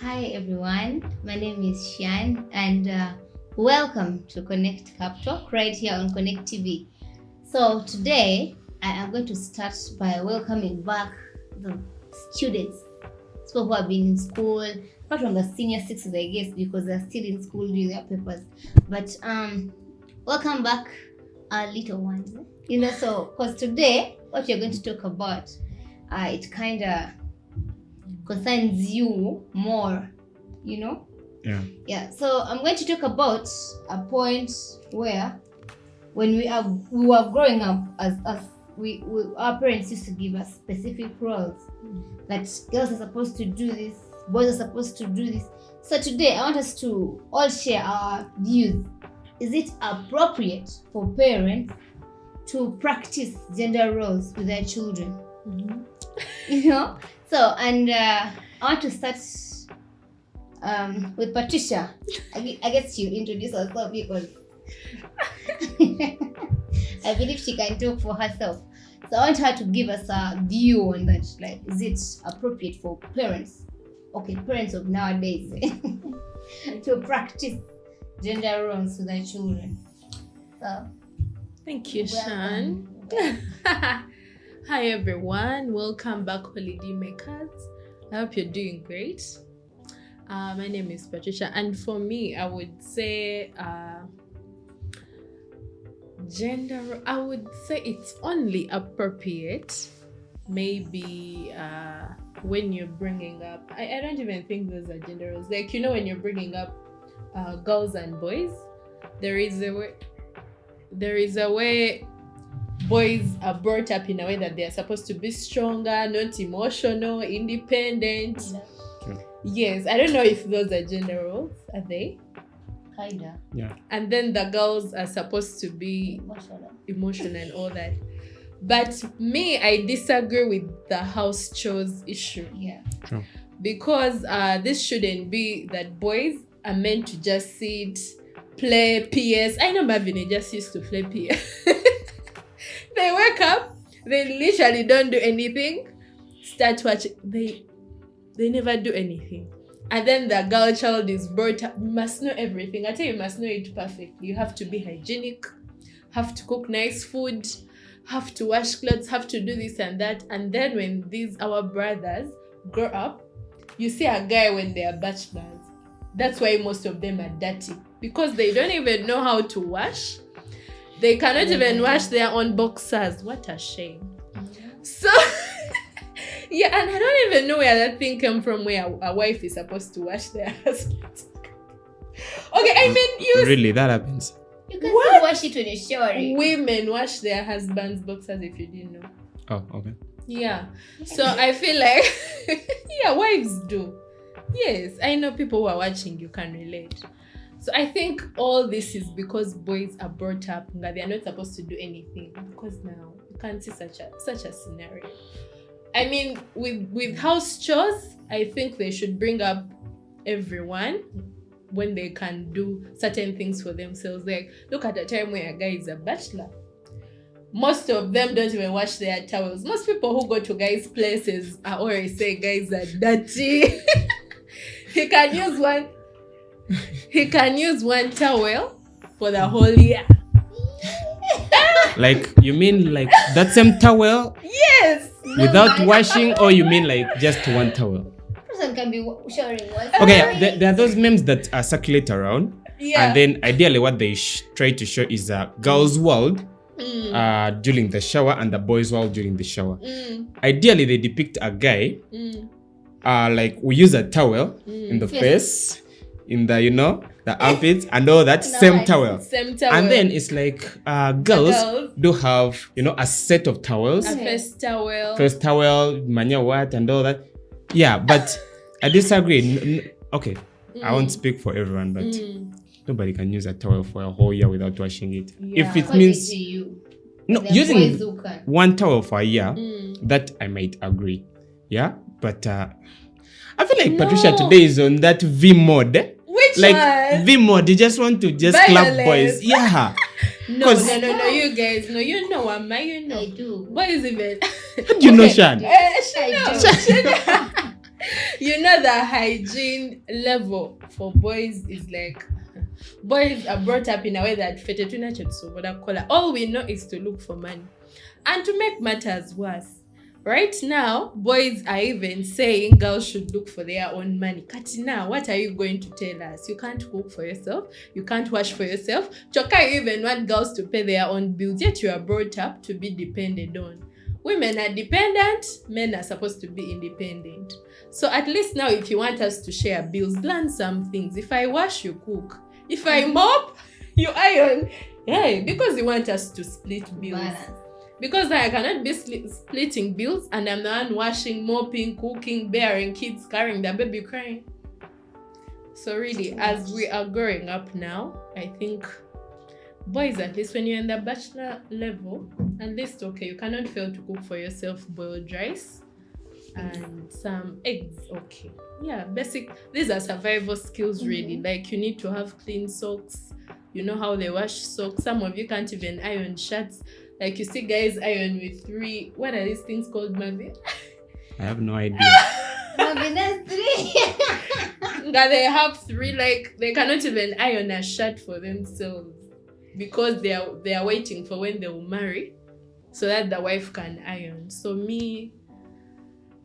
Hi everyone, my name is Shan and welcome to Cuptalk right here on Connect TV. So today I am going to start by welcoming back the students, people who have been in school, apart from the senior sixes I guess because they're still in school doing their papers. But welcome back our little ones. So because today what we're going to talk about, it kind of concerns you more, Yeah. So I'm going to talk about a point where when we were growing up, as our parents used to give us specific roles, that girls are supposed to do this, boys are supposed to do this. So today I want us to all share our views. Is it appropriate for parents to practice gender roles with their children? So, and I want to start with Patricia. I guess she'll introduce herself because I believe she can talk for herself. So I want her to give us a view on that. Like, is it appropriate for parents of nowadays, to practice gender roles with their children? So, thank you, Shan. Hi everyone, welcome back holiday makers. I hope you're doing great. My name is Patricia, and for me I would say I would say it's only appropriate maybe when you're bringing up, I don't even think those are gender roles. Like, when you're bringing up girls and boys, there is a way boys are brought up in a way that they are supposed to be stronger, not emotional, independent. Yeah. Yes, I don't know if those are gender roles. Are they? Kinda. Yeah. And then the girls are supposed to be emotional and all that. But me, I disagree with the house chores issue. Yeah. Sure. Because this shouldn't be that boys are meant to just sit, play PS. I know Marvin just used to play PS. They wake up, they literally don't do anything, start watching, they never do anything. And then the girl child is brought up, you must know everything. I tell you, you must know it perfectly. You have to be hygienic, have to cook nice food, have to wash clothes, have to do this and that. And then when our brothers grow up, you see a guy when they are bachelors. That's why most of them are dirty, because they don't even know how to wash. They cannot even wash their own boxers. What a shame. So, yeah, and I don't even know where that thing came from, where a wife is supposed to wash their husband. Okay, I mean, Really, that happens? You can still wash it when you're showering. Women wash their husbands' boxers, if you didn't know. Oh, okay. Yeah. So I feel like, yeah, wives do. Yes, I know people who are watching, you can relate. So I think all this is because boys are brought up that they are not supposed to do anything. Because now you can't see such a scenario. I mean, with house chores, I think they should bring up everyone when they can do certain things for themselves. Like, look at the time where a guy is a bachelor. Most of them don't even wash their towels. Most people who go to guys' places are always saying guys are dirty. He can use one towel for the whole year. Like, you mean like that same towel? Yes. Without washing, or you mean like just one towel? Person can be showering once. Okay, there are those memes that circulate around. Yeah. And then ideally what they try to show is a girl's world during the shower and the boy's world during the shower. Ideally, they depict a guy like we use a towel in the face, in the the armpits and all that. Same towel. And then it's like girls do have a set of towels. A First towel, manya what and all that. Yeah, but I disagree. Okay, I won't speak for everyone, but nobody can use a towel for a whole year without washing it. Yeah. If it means using one towel for a year, that I might agree. Yeah, but I feel like Patricia today is on that V mode. Which like one? V mode, you just want to just clap boys. Yeah. No, you guys. No, you know, Amma, you know. I do. What is it? How do you know Shan? She knows. You know, the hygiene level for boys is like, boys are brought up in a way that all we know is to look for money. And to make matters worse, right now, boys are even saying girls should look for their own money. Katina, what are you going to tell us? You can't cook for yourself. You can't wash for yourself. Choka, you even want girls to pay their own bills, yet you are brought up to be depended on. Women are dependent, men are supposed to be independent. So at least now, if you want us to share bills, learn some things. If I wash, you cook. If I mop, you iron. Yeah, because you want us to split bills. Balance. Because I cannot be splitting bills and I'm the one washing, mopping, cooking, bearing kids, carrying the baby crying. So really, as we are growing up now, I think boys, at least when you're in the bachelor level, at least, okay, you cannot fail to cook for yourself boiled rice and some eggs, okay. Yeah, basic, these are survival skills really. Like you need to have clean socks. You know how they wash socks. Some of you can't even iron shirts. Like you see guys iron with 3, what are these things called, Mavi? I have no idea. Maybe that's 3. That they have 3, like they cannot even iron a shirt for themselves because they are waiting for when they will marry so that the wife can iron. So me,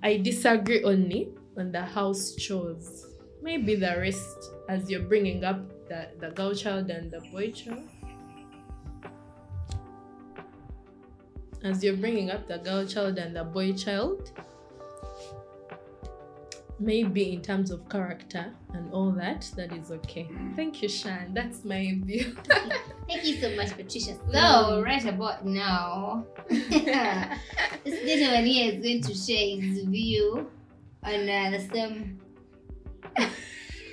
I disagree only on the house chores. Maybe the rest, as you're bringing up the girl child and the boy child. As you're bringing up the girl child and the boy child, maybe in terms of character and all that is okay. Thank you, Shan. That's my view. Thank you so much, Patricia. So, right about now, this gentleman here is going to share his view on the same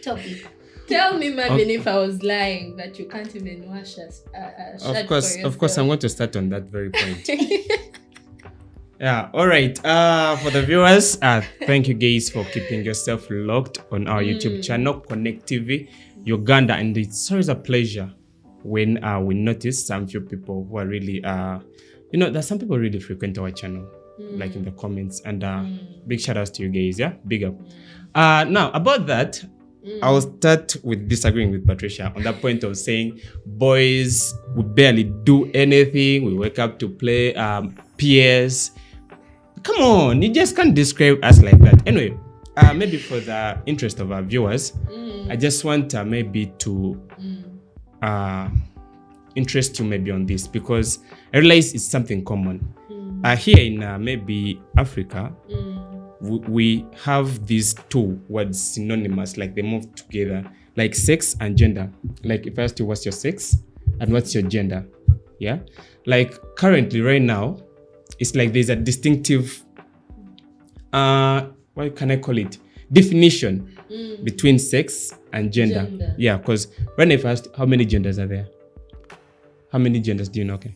topic. Tell me, Marvin, if I was lying that you can't even wash a shirt for yourself. Of course, I'm going to start on that very point. Yeah, all right. For the viewers, thank you guys for keeping yourself locked on our YouTube channel, Connect TV Uganda, and it's always a pleasure when we notice some few people who are really, there's some people really frequent our channel, like in the comments, and big shout outs to you guys, yeah, big up. Now about that. I'll start with disagreeing with Patricia on that point of saying boys would barely do anything. We wake up to play PS. Come on, you just can't describe us like that. Anyway, maybe for the interest of our viewers, I just want maybe to interest you maybe on this because I realize it's something common. Here in maybe Africa, we have these 2 words synonymous, like they move together, like sex and gender. Like if I ask you what's your sex and what's your gender, yeah, like currently right now it's like there's a distinctive what can I call it, definition between sex and gender. Yeah, because when I asked how many genders are there, how many genders do you know? Okay,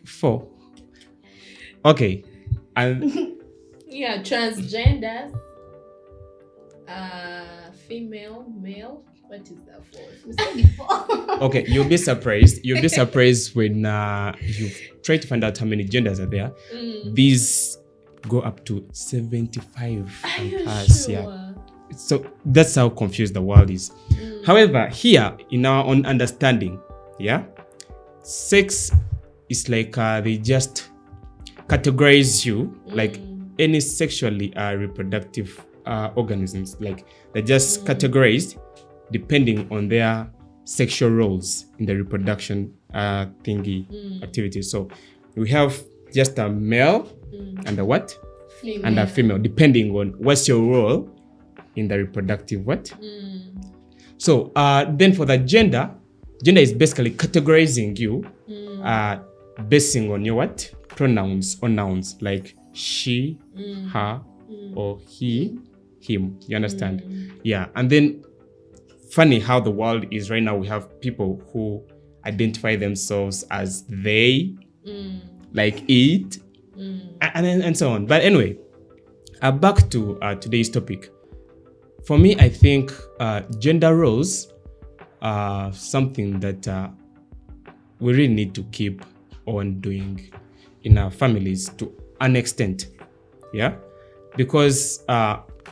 4. Okay. And yeah, transgenders, female, male. What is that for? Okay, you'll be surprised. You'll be surprised when you try to find out how many genders are there. These go up to 75 and plus. Sure? Yeah. So that's how confused the world is. However, here in our own understanding, yeah, sex is like they just categorize you like any sexually reproductive organisms, like they're just categorized depending on their sexual roles in the reproduction activity. So we have just a male and a what? Female. And a female, depending on what's your role in the reproductive what? So then for the gender is basically categorizing you basing on your what? Pronouns or nouns, like she, her, or he, him. You understand? Yeah. And then funny how the world is right now. We have people who identify themselves as they, like it, and so on. But anyway, back to today's topic. For me, I think gender roles are something that we really need to keep on doing in our families to an extent, yeah, because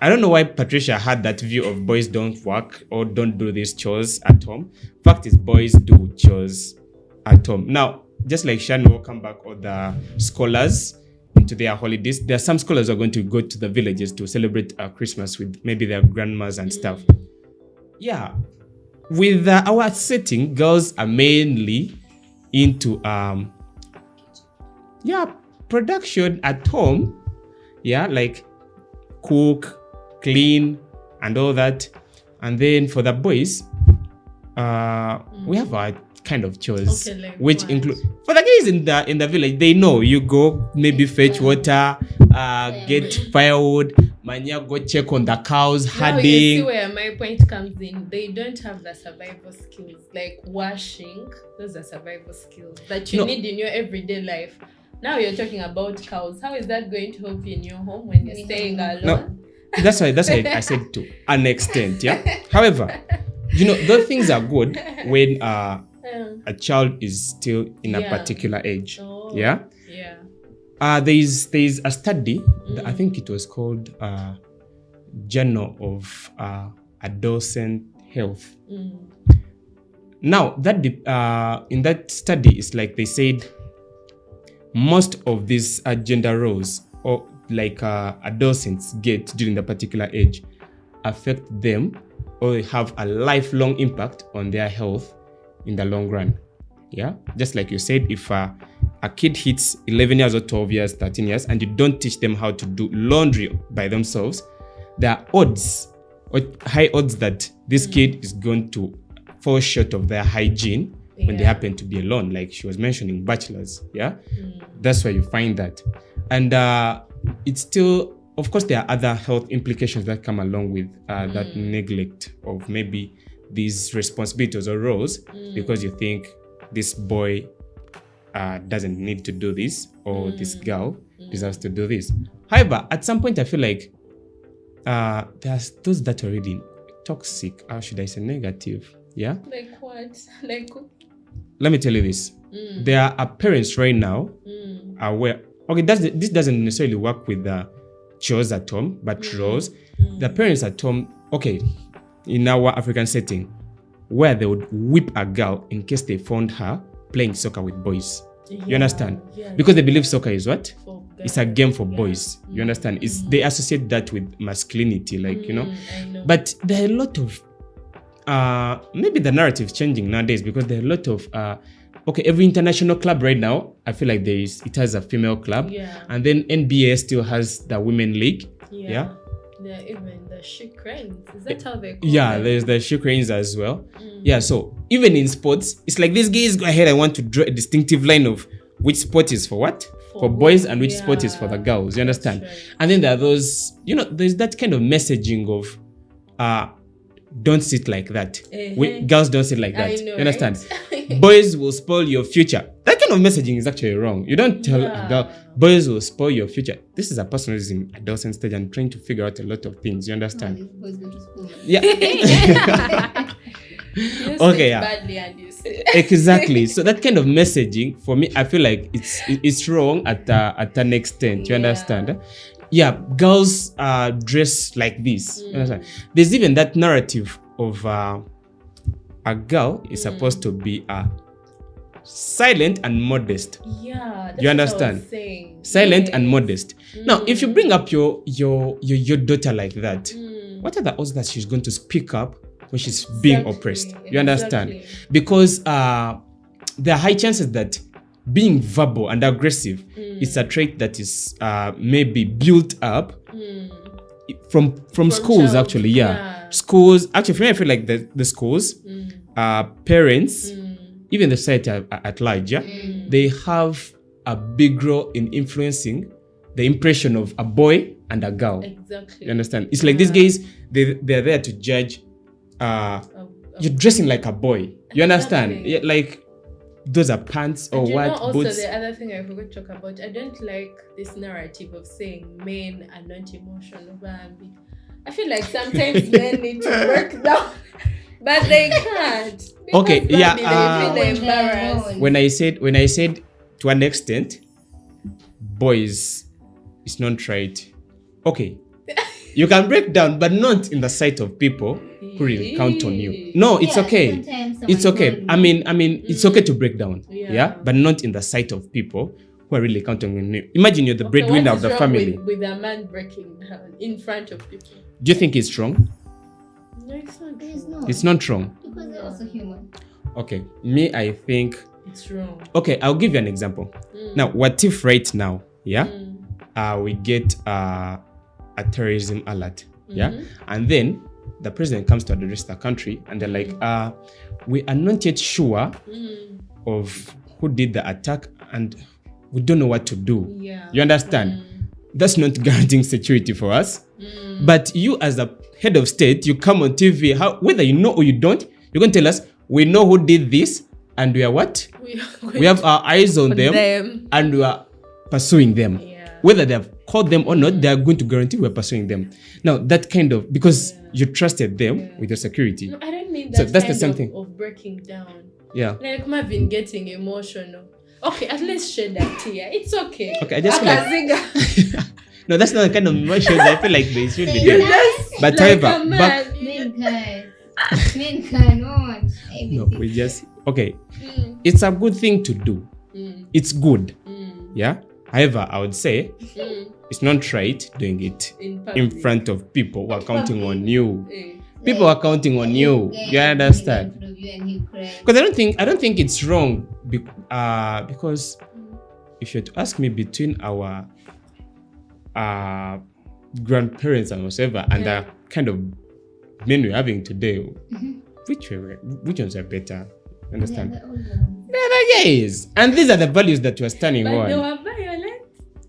I don't know why Patricia had that view of boys don't work or don't do these chores at home. Fact is, boys do chores at home. Now, just like Shan will come back, or the scholars into their holidays, there are some scholars who are going to go to the villages to celebrate Christmas with maybe their grandmas and stuff. Yeah. With our setting, girls are mainly into production at home. Yeah, like cook, clean, and all that. And then for the boys, we have our kind of chores, Okay, like which what? include, for the guys in the village, they know you go maybe fetch water, get firewood, manya go check on the cows, Now you see herding. where my point comes in. They don't have the survival skills, like washing. Those are survival skills that you No. need in your everyday life. Now you're talking about cows. How is that going to help you in your home when you're staying alone? No. That's why I said to an extent, yeah. However, those things are good when a child is still in a particular age. Oh, Yeah. Yeah. There's a study, I think it was called Journal of Adolescent Health. Now that in that study, it's like they said most of these gender roles, or like adolescents get during the particular age, affect them or have a lifelong impact on their health in the long run. Yeah, just like you said, if a kid hits 11 years or 12 years, 13 years, and you don't teach them how to do laundry by themselves, there are odds, or high odds, that this kid is going to fall short of their hygiene when they happen to be alone, like she was mentioning, bachelors. Yeah, that's where you find that. And it's still, of course, there are other health implications that come along with that neglect of maybe these responsibilities or roles, because you think this boy doesn't need to do this, or this girl deserves to do this. However, at some point I feel like there's those that are really toxic, or should I say negative. Yeah, Like what? Like let me tell you this. There are parents right now aware. Okay, this doesn't necessarily work with the chores at home, but roles. The parents at home, okay, in our African setting, where they would whip a girl in case they found her playing soccer with boys. You understand? Because they believe soccer is what? It's a game for boys. You understand? They associate that with masculinity, like, I know. But there are a lot of maybe the narrative is changing nowadays, because there are a lot of every international club right now, I feel like it has a female club. And then NBA still has the women league. Yeah. There are even the chic cranes. Is that how they call Yeah, them? there's the shoe cranes as well. Yeah, so even in sports, it's like these guys go ahead, I want to draw a distinctive line of which sport is for what? For boys, and which sport is for the girls. You understand? Right. And then there are those, there's that kind of messaging of don't sit like that. Girls don't sit like that. I know, you understand? right? Boys will spoil your future. That kind of messaging is actually wrong. You don't tell a girl, boys will spoil your future. This is a person who's in adolescent stage and trying to figure out a lot of things. You understand? If boys go to school. Yeah. You Okay, sit yeah. badly and you sit. Exactly. So that kind of messaging, for me, I feel like it's wrong at an extent. You understand? Yeah, girls dress like this. You understand? There's even that narrative of a girl is supposed to be silent and modest. Yeah, that's You what I understand? was saying. Silent Yes. and modest. Now, if you bring up your daughter like that, what are the odds that she's going to speak up when she's being oppressed? You understand? Exactly. Because there are high chances that being verbal and aggressive is a trait that is maybe built up from schools, child, actually. Yeah. Schools, actually, for me, I feel like the schools, parents, even the society at large, they have a big role in influencing the impression of a boy and a girl. Exactly. You understand? It's like these guys, they're there to judge. You're dressing like a boy. You understand? Exactly. Yeah, like those are pants or And what? also Boots. the other thing I forgot to talk about, I don't like this narrative of saying men are not emotional. I feel like sometimes men need to work down, but they can't. Because Okay, yeah, they feel embarrassed. When I said to an extent, boys, it's not right. Okay, You can break down, but not in the sight of people who really count on you. No, it's okay. It's okay. I mean, it's okay to break down. Yeah. But not in the sight of people who are really counting on you. Imagine you're the breadwinner of the family. With a man breaking down in front of people. Do you think it's wrong? No, it's not. It's not wrong. Because they're also human. Okay. Me, I think it's wrong. Okay, I'll give you an example. Now, what if right now, we get a terrorism alert, and then the president comes to address the country, and they're like, we are not yet sure of who did the attack, and we don't know what to do. You understand? That's not guaranteeing security for us. But you, as the head of state, you come on TV, whether you know or you don't, you're going to tell us, we know who did this, and we are what? We have our eyes on them, and we are pursuing them. Whether they have called them or not, they are going to guarantee we're pursuing them. Now, that kind of, because you trusted them with your security. No, I don't mean that. So that's kind the same thing of breaking down. Yeah. Like Marvin getting emotional. Okay, at least shed that tear. It's okay. Okay, I just feel like no, that's not the kind of emotions I feel like they should be doing. But like however, Mankind, no, we just it's a good thing to do. It's good. Yeah. However, I would say it's not right doing it in front of people who are counting on you. People are counting on you. You understand? Because I don't think it's wrong. Because if you're to ask me between our grandparents and whatever, and the kind of men we're having today, which ones are better? Understand? They're the gays, and these are the values that we're standing on. They were violent.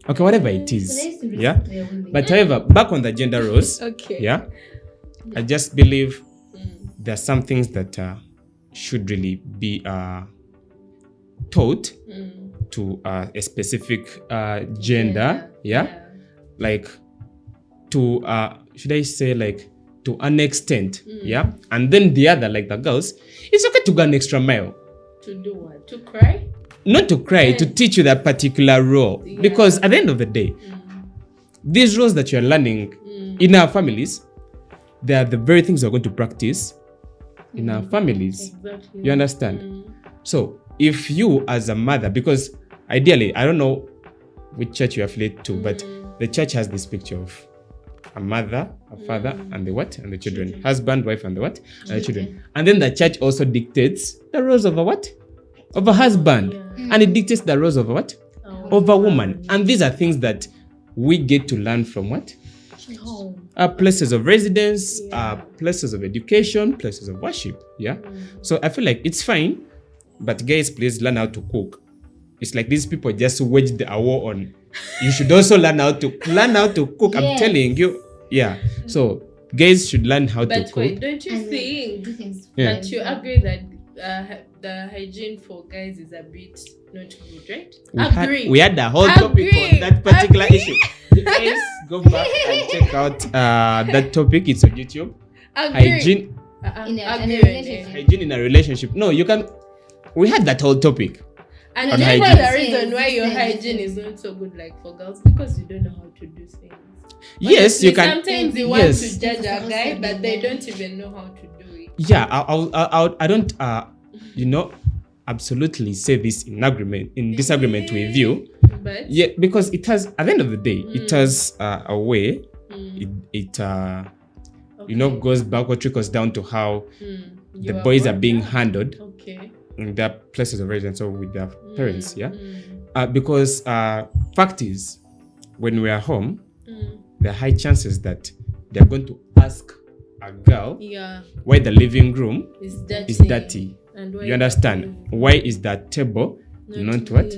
Okay, whatever it is, yeah. But however, back on the gender roles, yeah, I just believe there are some things that should really be taught to a specific gender, yeah, like to should I say like to an extent, yeah, and then the other, like the girls, it's okay to go an extra mile. To do what? To cry? Not to cry, to teach you that particular role. Because at the end of the day, these roles that you're learning in our families, they are the very things we're going to practice in our families. Exactly. You understand? So if you as a mother, because ideally, I don't know which church you affiliate to, but the church has this picture of a mother, a father, and the what? And the children. Husband, wife, and the what? And the children. And then the church also dictates the roles of a what? Of a husband. And it dictates the roles of a what? Of a woman. And these are things that we get to learn from what? Places of residence, places of education, places of worship. Yeah. So I feel like it's fine, but guys, please learn how to cook. It's like these people just waged a war on. You should also learn how to cook. I'm telling you. Yeah. So guys should learn how to cook. But don't you think that you agree that the hygiene for guys is a bit not good, right? We had a whole topic on that particular issue. Guys, go back and check out that topic. It's on YouTube. Hygiene in a relationship. Hygiene in a relationship. No, you can. We had that whole topic. And the reason why your hygiene is not so good, like for girls, because you don't know how to do things. Yes, you can. Sometimes you want to judge a guy, but they don't even know how to do it. Yeah, I don't, absolutely say this in disagreement with you. But yeah, because it has, at the end of the day, it has a way. It goes back or trickles down to how the boys are being handled. Okay. In their places of residence or with their parents, because fact is, when we are home, there are high chances that they're going to ask a girl why the living room is dirty. And you understand? Why is that table not what?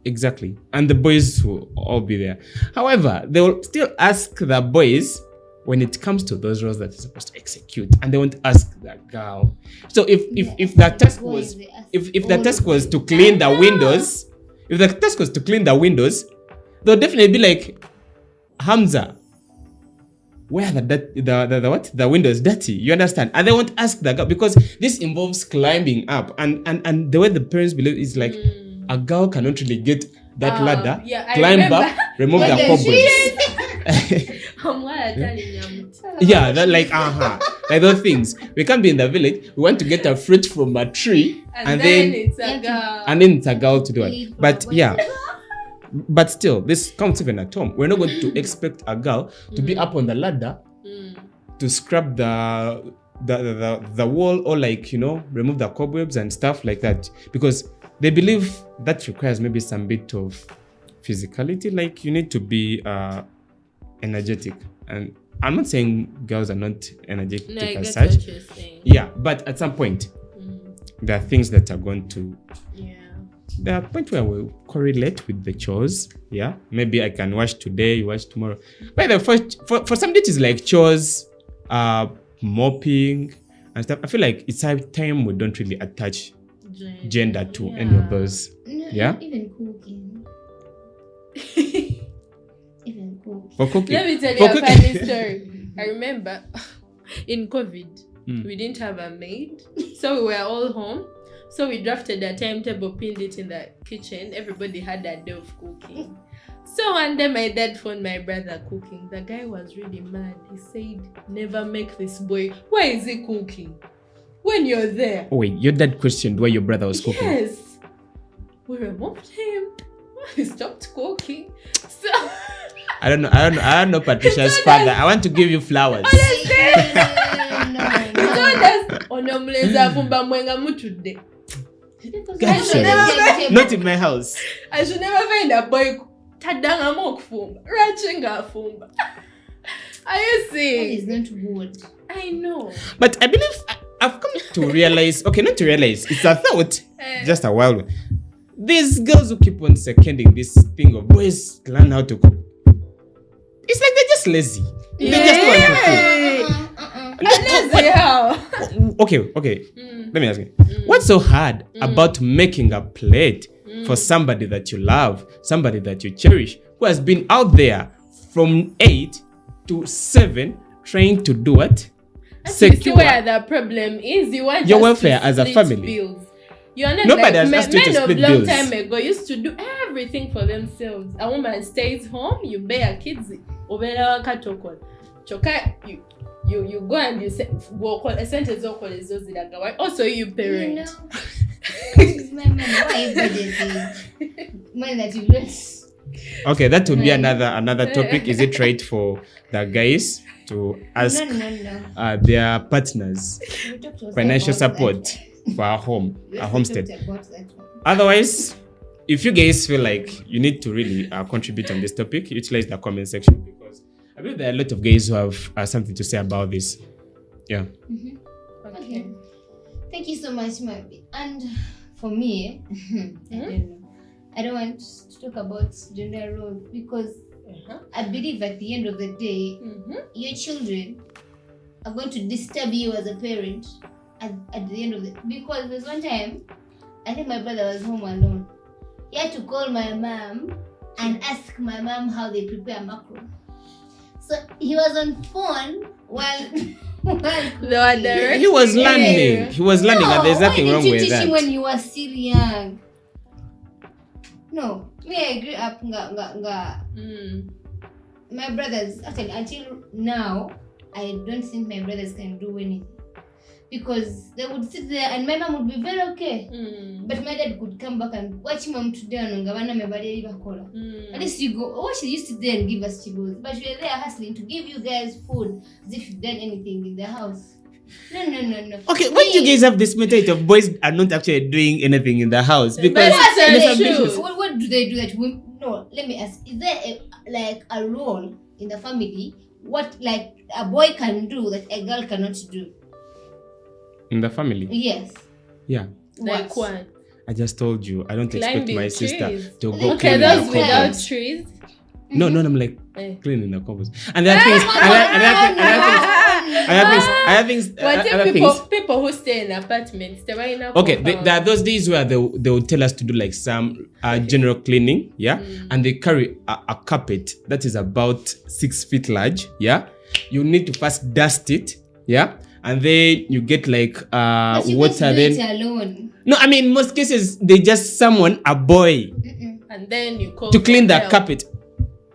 Exactly. And the boys will all be there. However, they will still ask the boys when it comes to those roles that they're supposed to execute, and they won't ask the girl. So if the task was if the task was to clean the windows, they'll definitely be like, Hamza, where are the windows dirty? You understand? And they won't ask the girl, because this involves climbing up, and the way the parents believe is like a girl cannot really get that ladder, climb up, remove the cobwebs. Yeah, that like like those things. We can't be in the village. We want to get a fruit from a tree, and then it's a girl. and then it's a girl to do it. Lead But from yeah, but still, this counts even at home. We're not going to expect a girl to be up on the ladder to scrub the wall, or like, you know, remove the cobwebs and stuff like that, because they believe that requires maybe some bit of physicality. Like, you need to be energetic, and I'm not saying girls are not energetic as such. Yeah, but at some point there are things that are going to there are points where we'll correlate with the chores. Yeah, maybe I can wash today, you wash tomorrow. But the first for some it is like chores, mopping and stuff. I feel like it's a time we don't really attach gender to any of those. No, Yeah? even cooking. Even cooking. For cooking. Let me tell For you a cooking. funny story. I remember in COVID, we didn't have a maid, so we were all home. So we drafted a timetable, pinned it in the kitchen. Everybody had a day of cooking. So one day my dad phoned my brother cooking. The guy was really mad. He said, "Never make this boy. Why is he cooking when you're there?" Oh wait, your dad questioned why your brother was cooking. Yes. We removed him. He stopped cooking. So I don't know Patricia's father. I want to give you flowers. No. onomuleza afumba mwenga mutudde. Not in my house. I should never find a boy taddangamu okufumba lwaki ng'afumba. Are you That seeing? is not good. I know. But I believe I've come to realize, okay, not to realize, it's a thought, just a while ago. These girls who keep on seconding this thing of boys learn how to cook. It's like they're just lazy. They just want to cook. Lazy how? Okay. Let me ask you. What's so hard about making a plate for somebody that you love, somebody that you cherish, who has been out there from 8 to 7 trying to do it? You see where the problem is. You want your us welfare to as a split family. Bills. You are not Nobody like has asked you to men of split long bills. time ago used to do everything for themselves. A woman stays home, you bear kids, obera wakatokola. Choka you go and you say go call a sentence or call is those that also you parent. No. It's my money. Why is it money that you lose? Okay, that would be another topic. Is it right for the guys to ask No. their partners We talked also financial about support that. for a home, We a also homestead? talked about that one. Otherwise, if you guys feel like you need to really contribute on this topic, utilize the comment section, because I believe there are a lot of guys who have something to say about this. Yeah. Okay. Thank you so much, Mabi. And for me, I don't know. I don't want to talk about gender roles because I believe at the end of the day, your children are going to disturb you as a parent at the end of the because there's one time I think my brother was home alone. He had to call my mom and ask my mom how they prepare macro. So he was on phone while He was learning. He was learning, and there's nothing wrong with why didn't you teach that. him when you were still young? No, me I grew up nga. My brothers, actually, until now, I don't think my brothers can do anything. Because they would sit there and my mom would be very okay. But my dad could come back and watch mom today and at least you go, oh, she used to there and give us chibos. But we were there hustling to give you guys food as if you've done anything in the house. No. Okay, when you guys have this mentality of boys are not actually doing anything in the house, because What do they do that? No, let me ask. Is there a role in the family what like a boy can do that a girl cannot do? in the family? Yes. Yeah. Like what? I just told you, I don't expect Climbing my sister trees. to go Okay, clean those the without cupboards. trees. No, I'm like Eh. cleaning the cupboards. And there are things. Other things. What if people who stay in apartments, they're in a Okay, there are those days where they will tell us to do like some general cleaning, yeah, and they carry a carpet that is about 6 feet large, yeah. You need to first dust it, yeah, and then you get like But you water. can't do it Then alone. no, I mean in most cases they just summon a boy and then you call to clean the help. carpet.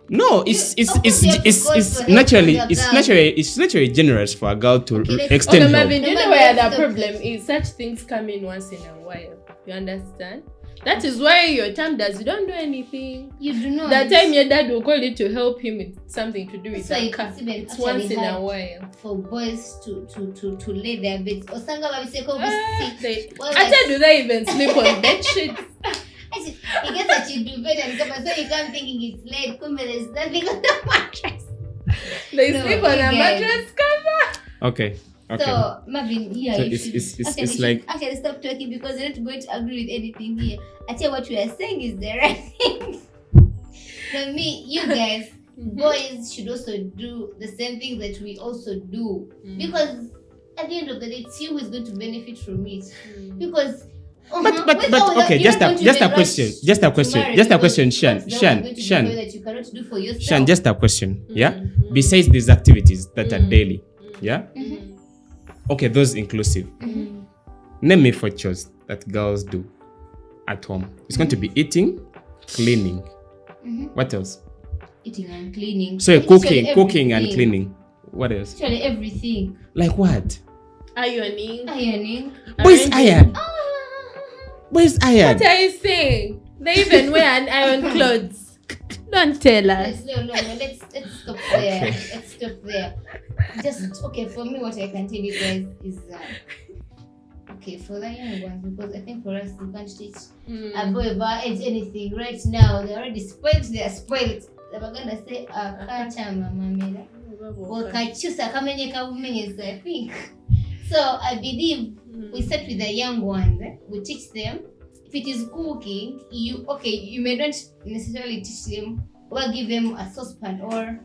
No, it's Of course you have to call for help naturally from the girl. it's naturally generous for a girl to Okay, let's- extend Okay, help. Marvin, do you No, know but where the let's stop problem is? Such things come in once in a while. You understand? That is why your time you don't do anything. You do not. That time your dad will call you to help him with something to do with That's why the car. it's even It's once actually in a hard while. for boys to lay their beds. Osanga babiseko They, Well, actually, do they even sleep on bed sheets? He gets that you do bed and cover, so you come thinking it's laid. Kumbe there's nothing on the mattress. They No, sleep on you a guys. mattress cover. Okay. So Marvin, yeah, So you it's- should it's- actually, it's you like- should actually stop talking because you're not going to agree with anything here. I tell you what we are saying is the right thing. So you guys, boys should also do the same things that we also do because at the end of the day, it's you who is going to benefit from it. Because But okay, just a question, Shan, that you cannot do for yourself. Shan, just a question, yeah. Besides these activities that are daily, yeah. Okay, those inclusive. Name me 4 chores that girls do at home. It's going to be eating, cleaning. What else? Eating and cleaning. So Literally cooking and everything. cleaning. What else? Literally everything. Like what? Ironing. Ironing. Boys Arranging. iron. Boys iron. What are you saying? They even wear an iron clothes. Don't tell us. No. Let's stop there. Let's stop there. Just okay. For me, what I can tell you guys is okay for the young ones because I think for us you can't teach a boy of our age anything right now. They're already spoiled. They are spoiled. They're gonna say kacha mama or kachusa kamenyeka umenyeza. I think so. I believe we start with the young ones. We teach them. If it is cooking, you may not necessarily teach them or give them a saucepan or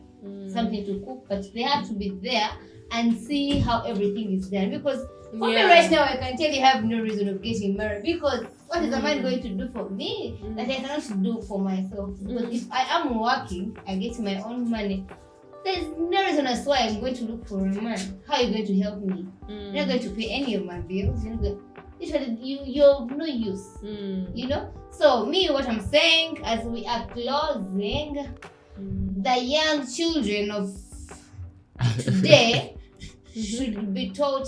something to cook, but they have to be there and see how everything is done. Because for me right now, I can tell you have no reason of getting married because what is a man going to do for me that I cannot do for myself? Because if I am working, I get my own money. There's no reason as why I'm going to look for a man. How are you going to help me? You're not going to pay any of my bills. You're of no use. You know? So me, what I'm saying as we are closing, the young children of today should be taught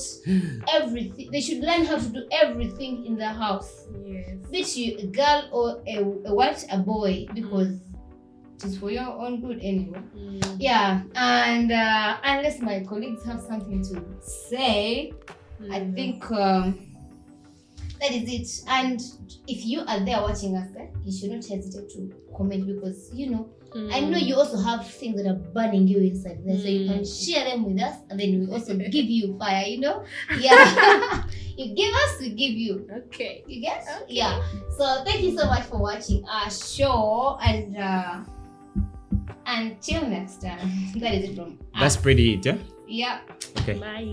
everything. They should learn how to do everything in the house. Yes. Be it you a girl or a boy, because it is for your own good anyway. Yeah, and unless my colleagues have something to say, I think that is it. And if you are there watching us, you should not hesitate to comment because I know you also have things that are burning you inside there, so you can share them with us, and then we also give you fire. Yeah, you give us, we give you. Okay. You guess? Okay. Yeah. So thank you so much for watching our show, and until next time, that is it from us. That's pretty it, yeah. Yeah. Okay. Bye.